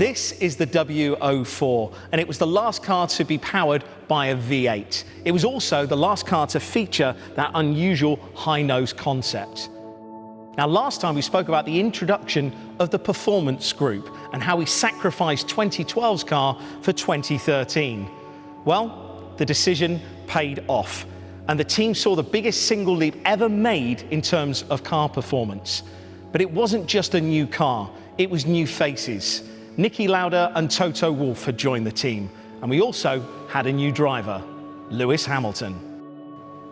This is the W04, and it was the last car to be powered by a V8. It was also the last car to feature that unusual high-nose concept. Now, last time we spoke about the introduction of the Performance Group and how we sacrificed 2012's car for 2013. Well, the decision paid off, and the team saw the biggest single leap ever made in terms of car performance. But it wasn't just a new car, it was new faces. Niki Lauda and Toto Wolff had joined the team, and we also had a new driver, Lewis Hamilton.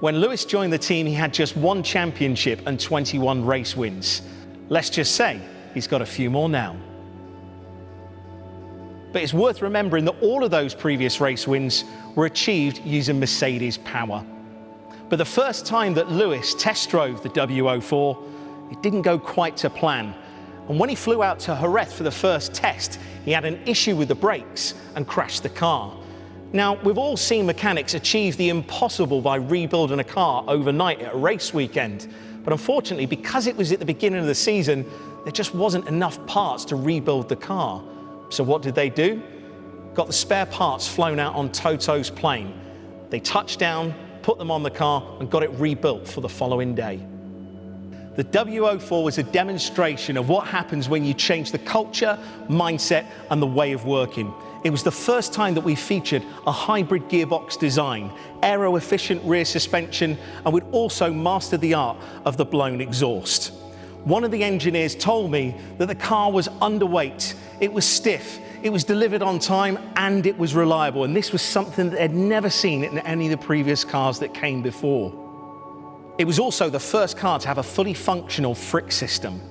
When Lewis joined the team, he had just one championship and 21 race wins. Let's just say he's got a few more now. But it's worth remembering that all of those previous race wins were achieved using Mercedes power. But the first time that Lewis test drove the W04, it didn't go quite to plan. And when he flew out to Jerez for the first test, he had an issue with the brakes and crashed the car. Now, we've all seen mechanics achieve the impossible by rebuilding a car overnight at a race weekend. But unfortunately, because it was at the beginning of the season, there just wasn't enough parts to rebuild the car. So what did they do? Got the spare parts flown out on Toto's plane. They touched down, put them on the car, and got it rebuilt for the following day. The W04 was a demonstration of what happens when you change the culture, mindset, and the way of working. It was the first time that we featured a hybrid gearbox design, aero-efficient rear suspension, and we'd also mastered the art of the blown exhaust. One of the engineers told me that the car was underweight, it was stiff, it was delivered on time, and it was reliable. And this was something that they'd never seen in any of the previous cars that came before. It was also the first car to have a fully functional fric system.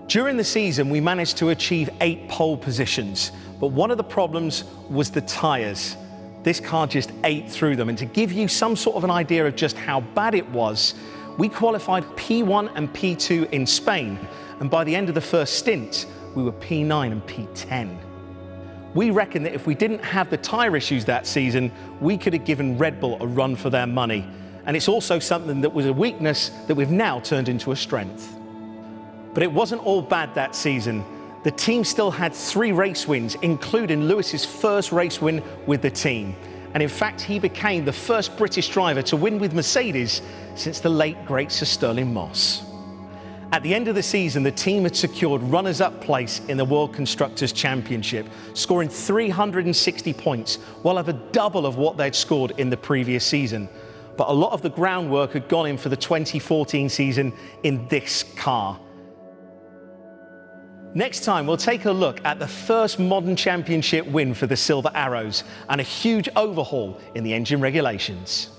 During the season, we managed to achieve 8 pole positions, but one of the problems was the tyres. This car just ate through them, and to give you some sort of an idea of just how bad it was, we qualified P1 and P2 in Spain, and by the end of the first stint, we were P9 and P10. We reckon that if we didn't have the tyre issues that season, we could have given Red Bull a run for their money. And it's also something that was a weakness that we've now turned into a strength. But it wasn't all bad that season. The team still had 3 race wins, including Lewis's first race win with the team. And in fact, he became the first British driver to win with Mercedes since the late, great Sir Stirling Moss. At the end of the season, the team had secured runners-up place in the World Constructors' Championship, scoring 360 points, well over double of what they'd scored in the previous season. But a lot of the groundwork had gone in for the 2014 season in this car. Next time, we'll take a look at the first modern championship win for the Silver Arrows and a huge overhaul in the engine regulations.